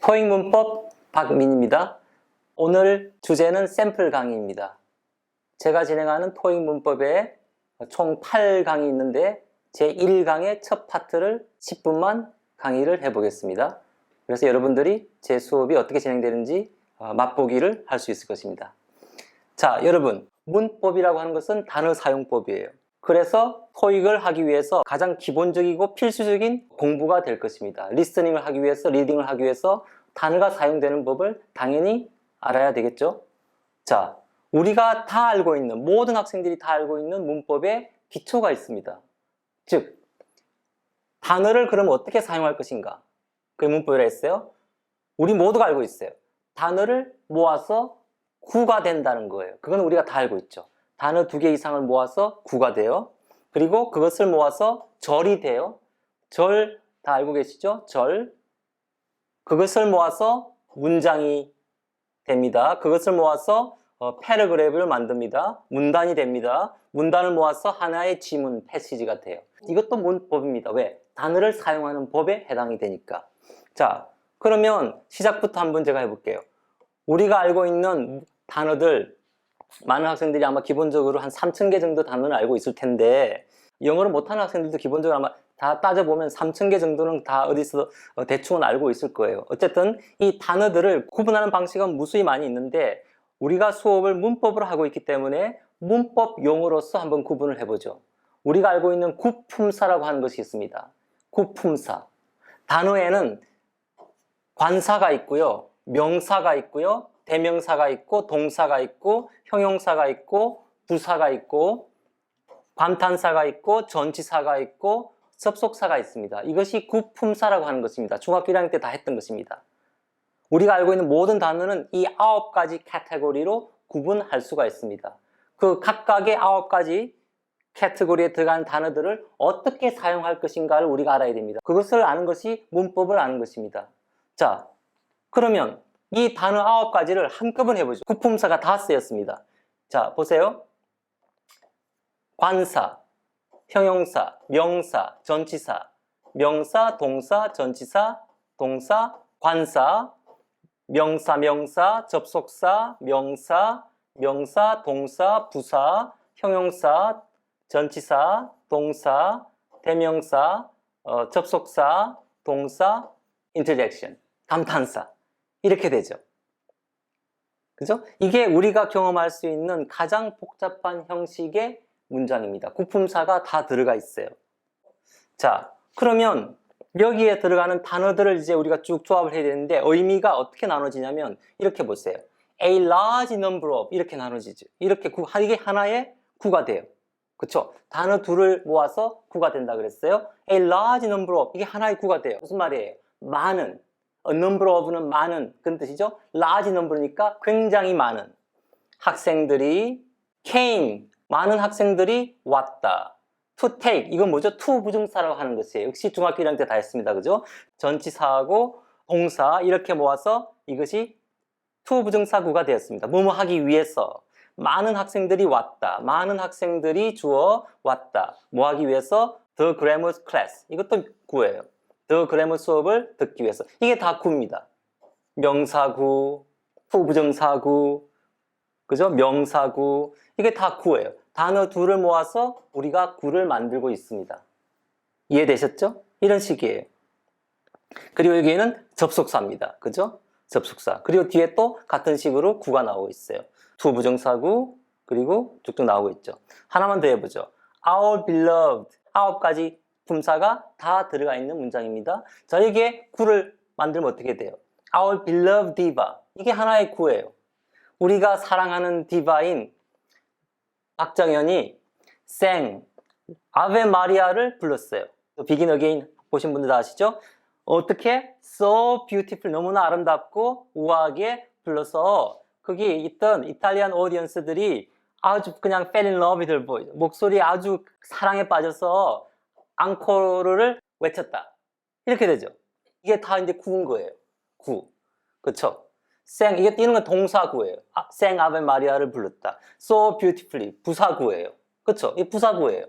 토익 문법 박민입니다. 오늘 주제는 샘플 강의입니다. 제가 진행하는 토익 문법에 총 8강이 있는데 제 1강의 첫 파트를 10분만 강의를 해보겠습니다. 그래서 여러분들이 제 수업이 어떻게 진행되는지 맛보기를 할 수 있을 것입니다. 자, 여러분, 문법이라고 하는 것은 단어 사용법이에요. 그래서 토익을 하기 위해서 가장 기본적이고 필수적인 공부가 될 것입니다. 리스닝을 하기 위해서, 리딩을 하기 위해서 단어가 사용되는 법을 당연히 알아야 되겠죠? 자, 우리가 다 알고 있는, 모든 학생들이 다 알고 있는 문법에 기초가 있습니다. 즉, 단어를 그럼 어떻게 사용할 것인가? 그게 문법이라 했어요. 우리 모두가 알고 있어요. 단어를 모아서 구가 된다는 거예요. 그건 우리가 다 알고 있죠. 단어 2개 이상을 모아서 구가 돼요. 그리고 그것을 모아서 절이 돼요. 절 다 알고 계시죠? 절. 그것을 모아서 문장이 됩니다. 그것을 모아서 패러그래프를 만듭니다. 문단이 됩니다. 문단을 모아서 하나의 지문, 패시지가 돼요. 이것도 문법입니다. 왜? 단어를 사용하는 법에 해당이 되니까. 자, 그러면 시작부터 한번 제가 해볼게요. 우리가 알고 있는 단어들, 많은 학생들이 아마 기본적으로 한 3,000개 정도 단어를 알고 있을 텐데, 영어를 못하는 학생들도 기본적으로 아마 다 따져보면 3,000개 정도는 다 어디서 대충은 알고 있을 거예요. 어쨌든 이 단어들을 구분하는 방식은 무수히 많이 있는데, 우리가 수업을 문법으로 하고 있기 때문에 문법 용어로서 한번 구분을 해보죠. 우리가 알고 있는 구품사라고 하는 것이 있습니다. 구품사. 단어에는 관사가 있고요, 명사가 있고요, 대명사가 있고, 동사가 있고, 형용사가 있고, 부사가 있고, 감탄사가 있고, 전치사가 있고, 접속사가 있습니다. 이것이 구품사라고 하는 것입니다. 중학교 1학년 때 다 했던 것입니다. 우리가 알고 있는 모든 단어는 이 9가지 카테고리로 구분할 수가 있습니다. 그 각각의 9가지 카테고리에 들어가는 단어들을 어떻게 사용할 것인가를 우리가 알아야 됩니다. 그것을 아는 것이 문법을 아는 것입니다. 자, 그러면 이 단어 9가지를 한꺼번에 해보죠. 구품사가 다 쓰였습니다. 자, 보세요. 관사, 형용사, 명사, 전치사, 명사, 동사, 전치사, 동사, 관사, 명사, 접속사, 명사, 동사, 부사, 형용사, 전치사, 동사, 대명사, 접속사, 동사, 인터젝션, 감탄사. 이렇게 되죠. 그죠? 이게 우리가 경험할 수 있는 가장 복잡한 형식의 문장입니다. 구품사가 다 들어가 있어요. 자, 그러면 여기에 들어가는 단어들을 이제 우리가 쭉 조합을 해야 되는데 의미가 어떻게 나눠지냐면 이렇게 보세요. A large number of 이렇게 나눠지죠. 이렇게 이게 하나의 구가 돼요. 그쵸? 단어 둘을 모아서 구가 된다 그랬어요. A large number of 이게 하나의 구가 돼요. 무슨 말이에요? 많은. A number of는 많은 그런 뜻이죠. large number니까 굉장히 많은 학생들이 came 많은 학생들이 왔다. to take 이건 뭐죠? to 부정사라고 하는 것이에요. 역시 중학교 1학년 때 다 했습니다. 그죠? 전치사하고 동사 이렇게 모아서 이것이 to 부정사구가 되었습니다. 뭐뭐 하기 위해서 많은 학생들이 왔다. 많은 학생들이 주어 왔다. 뭐 하기 위해서? The grammar class 이것도 구예요. The grammar 수업을 듣기 위해서 이게 다 구입니다. 명사구, 부정사구, 그죠? 명사구 이게 다 구예요. 단어 둘을 모아서 우리가 구를 만들고 있습니다. 이해되셨죠? 이런 식이에요. 그리고 여기에는 접속사입니다. 그죠? 접속사. 그리고 뒤에 또 같은 식으로 구가 나오고 있어요. 두 부정사구 그리고 쭉쭉 나오고 있죠. 하나만 더 해보죠. Our beloved 9가지 품사가 다 들어가 있는 문장입니다. 자, 여기에 구를 만들면 어떻게 돼요? Our beloved diva 이게 하나의 구예요. 우리가 사랑하는 디바인 박정현이 아베 마리아를 불렀어요. Begin Again 보신 분들 다 아시죠? 어떻게? So beautiful 너무나 아름답고 우아하게 불러서 거기 있던 이탈리안 오디언스들이 아주 그냥 fell in love with her voice 목소리에 아주 사랑에 빠져서 앙코르를 외쳤다. 이렇게 되죠. 이게 다 이제 구인 거예요. 구. 그쵸? 이런 건 동사구예요. 아베 마리아를 불렀다. So beautifully. 부사구예요. 그쵸? 이 부사구예요.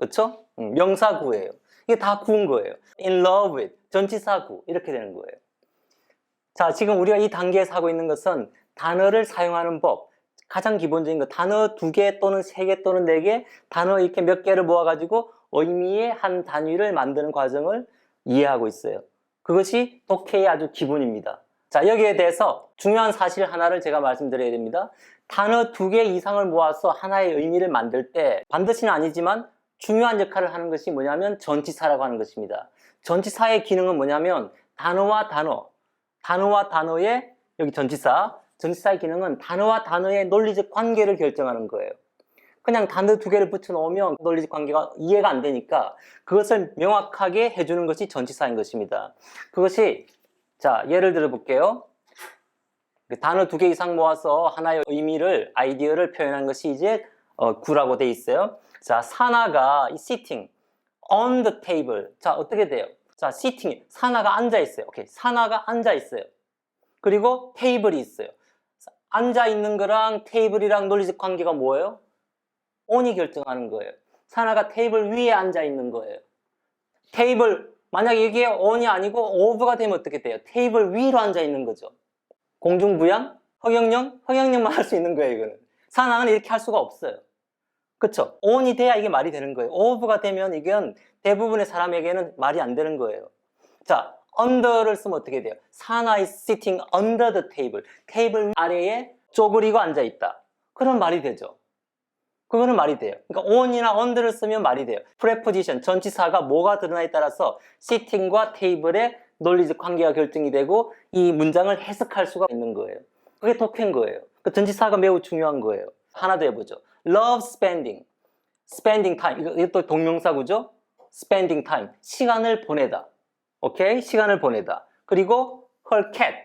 그쵸? 명사구예요. 이게 다 구운 거예요. in love with, 전치사구 이렇게 되는 거예요. 자, 지금 우리가 이 단계에서 하고 있는 것은 단어를 사용하는 법, 가장 기본적인 거, 단어 2개 또는 3개 또는 4개, 단어 이렇게 몇 개를 모아가지고 의미의 한 단위를 만드는 과정을 이해하고 있어요. 그것이 독해의 아주 기본입니다. 자, 여기에 대해서 중요한 사실 하나를 제가 말씀드려야 됩니다. 단어 2개 이상을 모아서 하나의 의미를 만들 때 반드시는 아니지만 중요한 역할을 하는 것이 뭐냐면 전치사라고 하는 것입니다. 전치사의 기능은 뭐냐면 단어와 단어의 여기 전치사의 기능은 단어와 단어의 논리적 관계를 결정하는 거예요. 그냥 단어 2개를 붙여놓으면 논리적 관계가 이해가 안 되니까 그것을 명확하게 해주는 것이 전치사인 것입니다. 그것이, 자, 예를 들어 볼게요. 단어 2개 이상 모아서 하나의 의미를, 아이디어를 표현한 것이 이제 구라고 돼 있어요. 자, 사나가 sitting on the table. 자, 어떻게 돼요? 자, sitting, 사나가 앉아 있어요. 오케이, 사나가 앉아 있어요. 그리고 테이블이 있어요. 앉아 있는 거랑 테이블이랑 논리적 관계가 뭐예요? on이 결정하는 거예요. 사나가 테이블 위에 앉아 있는 거예요. 테이블, 만약에 이게 on이 아니고 over가 되면 어떻게 돼요? 테이블 위로 앉아 있는 거죠. 공중부양? 허경영만 할 수 있는 거예요, 이거는. 사나는 이렇게 할 수가 없어요. 그쵸? on이 돼야 이게 말이 되는 거예요. over가 되면 이건 대부분의 사람에게는 말이 안 되는 거예요. 자, under를 쓰면 어떻게 돼요? 사나 is sitting under the table. 테이블 아래에 쪼그리고 앉아있다. 그런 말이 되죠. 그거는 말이 돼요. 그러니까 on이나 under를 쓰면 말이 돼요. preposition, 전치사가 뭐가 드러나에 따라서 sitting과 테이블의 논리적 관계가 결정이 되고 이 문장을 해석할 수가 있는 거예요. 그게 독해인 거예요. 그 전치사가 매우 중요한 거예요. 하나 더 해보죠. love spending, spending time. 이것도 동명사구죠? spending time, 시간을 보내다. 오케이? 시간을 보내다. 그리고 her cat,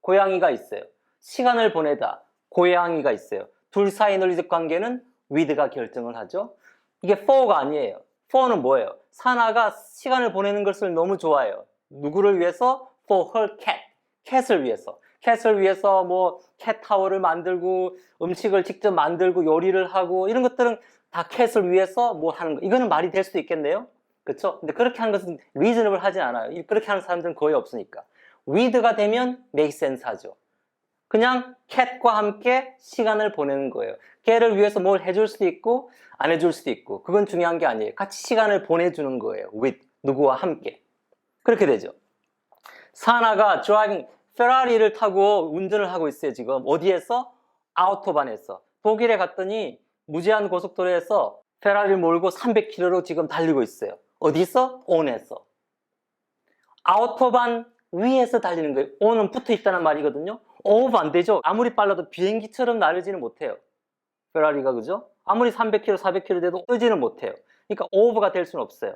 고양이가 있어요. 시간을 보내다, 고양이가 있어요. 둘 사이의 논리적 관계는 with가 결정을 하죠. 이게 for가 아니에요. for는 뭐예요? 사나가 시간을 보내는 것을 너무 좋아해요. 누구를 위해서? for her cat, 캣을 위해서. 캣을 위해서 뭐 캣타워를 만들고 음식을 직접 만들고 요리를 하고 이런 것들은 다 캣을 위해서 뭐 하는 거. 이거는 말이 될 수도 있겠네요. 그렇죠? 근데 그렇게 하는 것은 reasonable 하진 않아요. 그렇게 하는 사람들은 거의 없으니까. with가 되면 make sense 하죠. 그냥 cat과 함께 시간을 보내는 거예요. 걔를 위해서 뭘 해줄 수도 있고 안 해줄 수도 있고 그건 중요한 게 아니에요. 같이 시간을 보내주는 거예요. with, 누구와 함께. 그렇게 되죠. 사나가 driving, 페라리를 타고 운전을 하고 있어요. 지금 어디에서? 아우토반에서. 독일에 갔더니 무제한 고속도로에서 페라리를 몰고 300km로 지금 달리고 있어요. 어디서? on에서. 아우토반 위에서 달리는 거예요. on은 붙어 있다는 말이거든요. over 안 되죠. 아무리 빨라도 비행기처럼 나르지는 못해요. 페라리가, 그죠? 아무리 300km, 400km 돼도 뜨지는 못해요. 그러니까 over가 될 수는 없어요.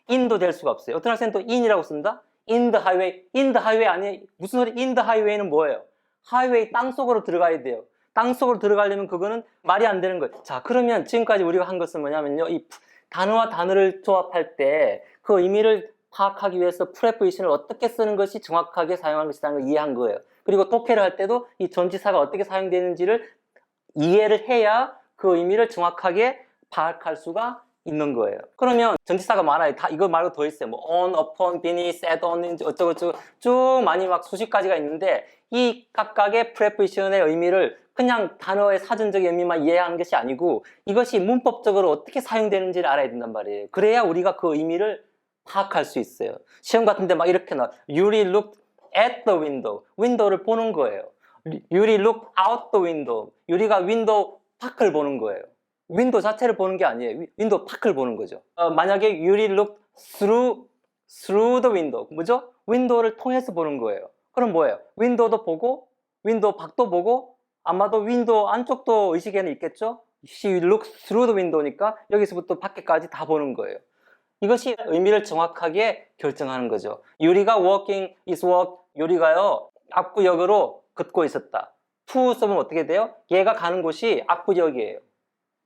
in도 될 수가 없어요. 어떤 학생은 또 in이라고 쓴다? in the highway 아니에요. 무슨 소리? in the highway는 뭐예요? 하이웨이, 땅속으로 들어가야 돼요. 땅속으로 들어가려면 그거는 말이 안 되는 거예요. 자, 그러면 지금까지 우리가 한 것은 뭐냐면요. 이 단어와 단어를 조합할 때 그 의미를 파악하기 위해서 프레포지션을 어떻게 쓰는 것이 정확하게 사용하는 것이라는 걸 이해한 거예요. 그리고 독해를 할 때도 이 전치사가 어떻게 사용되는지를 이해를 해야 그 의미를 정확하게 파악할 수가 있는 거예요. 그러면 전치사가 많아요. 다 이거 말고 더 있어요. 뭐 on, upon, beneath, at, on, 어쩌고저쩌고 쭉 많이 막 수십 가지가 있는데 이 각각의 프레포지션의 의미를 그냥 단어의 사전적 의미만 이해하는 것이 아니고 이것이 문법적으로 어떻게 사용되는지를 알아야 된단 말이에요. 그래야 우리가 그 의미를 파악할 수 있어요. 시험 같은 데 막 이렇게 나와. Yuri looked at the window. 윈도우를 보는 거예요. Yuri looked out the window. 유리가 윈도우 밖을 보는 거예요. 윈도우 자체를 보는 게 아니에요. 윈도우 밖을 보는 거죠. 만약에 Yuri looked through the window. 뭐죠? 윈도우를 통해서 보는 거예요. 그럼 뭐예요? 윈도우도 보고 윈도우 밖도 보고 아마도 윈도우 안쪽도 의식에는 있겠죠? She looks through the window니까 여기서부터 밖에까지 다 보는 거예요. 이것이 의미를 정확하게 결정하는 거죠. 유리가 walking is walk, 유리가요 압구역으로 걷고 있었다. to 쓰면 어떻게 돼요? 얘가 가는 곳이 압구역이에요.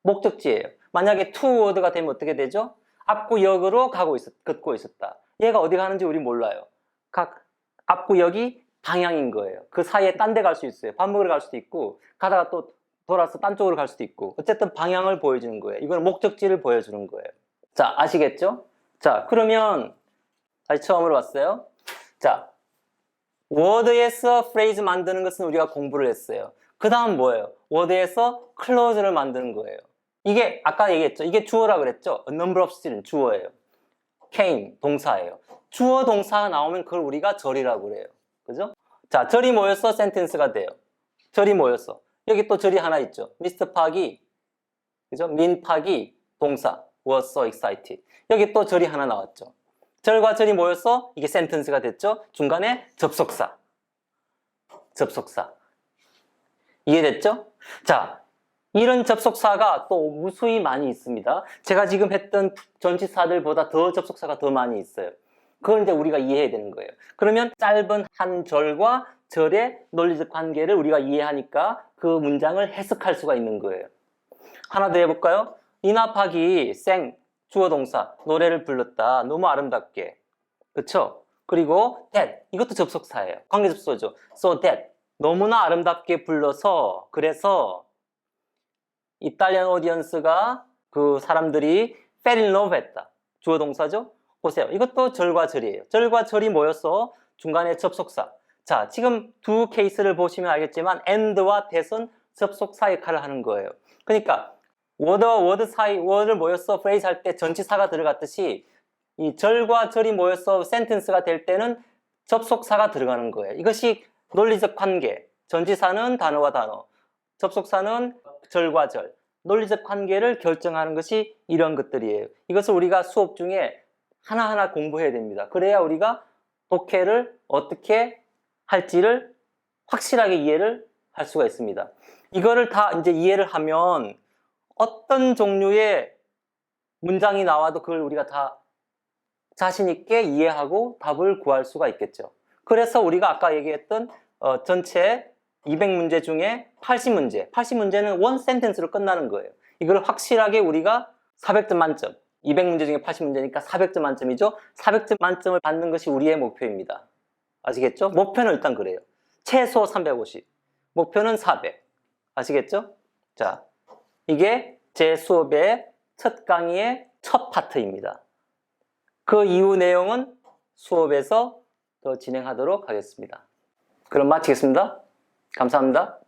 목적지예요. 만약에 toward가 되면 어떻게 되죠? 압구역으로 걷고 있었다. 얘가 어디 가는지 우리 몰라요. 각 압구역이 방향인 거예요. 그 사이에 딴 데 갈 수 있어요. 밥 먹으러 갈 수도 있고 가다가 또 돌아서 딴 쪽으로 갈 수도 있고 어쨌든 방향을 보여주는 거예요. 이건 목적지를 보여주는 거예요. 자, 아시겠죠? 자, 그러면 다시 처음으로 왔어요. 자, 워드에서 프레이즈 만드는 것은 우리가 공부를 했어요. 그 다음 뭐예요? 워드에서 클로즈를 만드는 거예요. 이게 아까 얘기했죠. 이게 주어라 그랬죠. A number of students 주어예요. came 동사예요. 주어 동사가 나오면 그걸 우리가 절이라고 그래요. 그죠? 자, 절이 모여서 센텐스가 돼요. 절이 모여서 여기 또 절이 하나 있죠. 미스터 팍이 그죠? 민 팍이 동사 was so excited. 여기 또 절이 하나 나왔죠. 절과 절이 모여서 이게 센텐스가 됐죠. 중간에 접속사. 이해됐죠? 자, 이런 접속사가 또 무수히 많이 있습니다. 제가 지금 했던 전치사들보다 더 접속사가 더 많이 있어요. 그걸 이제 우리가 이해해야 되는 거예요. 그러면 짧은 한 절과 절의 논리적 관계를 우리가 이해하니까 그 문장을 해석할 수가 있는 거예요. 하나 더 해볼까요? 니나 팍이 주어 동사 노래를 불렀다. 너무 아름답게. 그쵸? 그리고 that 이것도 접속사예요. 관계 접속사죠. So that 너무나 아름답게 불러서 그래서 이탈리안 오디언스가 그 사람들이 fell in love 했다. 주어 동사죠? 보세요. 이것도 절과 절이에요. 절과 절이 모여서 중간에 접속사. 자, 지금 두 케이스를 보시면 알겠지만 and와 that은 접속사 역할을 하는 거예요. 그러니까 word와 word 사이, word를 모여서 phrase 할 때 전치사가 들어갔듯이 이 절과 절이 모여서 sentence가 될 때는 접속사가 들어가는 거예요. 이것이 논리적 관계. 전치사는 단어와 단어, 접속사는 절과 절. 논리적 관계를 결정하는 것이 이런 것들이에요. 이것을 우리가 수업 중에 하나하나 공부해야 됩니다. 그래야 우리가 독해를 어떻게 할지를 확실하게 이해를 할 수가 있습니다. 이거를 다 이제 이해를 하면 어떤 종류의 문장이 나와도 그걸 우리가 다 자신 있게 이해하고 답을 구할 수가 있겠죠. 그래서 우리가 아까 얘기했던 전체 200문제 중에 80문제는 원 센텐스로 끝나는 거예요. 이걸 확실하게 우리가 400점 만점, 200문제 중에 80문제니까 400점 만점이죠. 400점 만점을 받는 것이 우리의 목표입니다. 아시겠죠? 목표는 일단 그래요. 최소 350, 목표는 400. 아시겠죠? 자, 이게 제 수업의 첫 강의의 첫 파트입니다. 그 이후 내용은 수업에서 더 진행하도록 하겠습니다. 그럼 마치겠습니다. 감사합니다.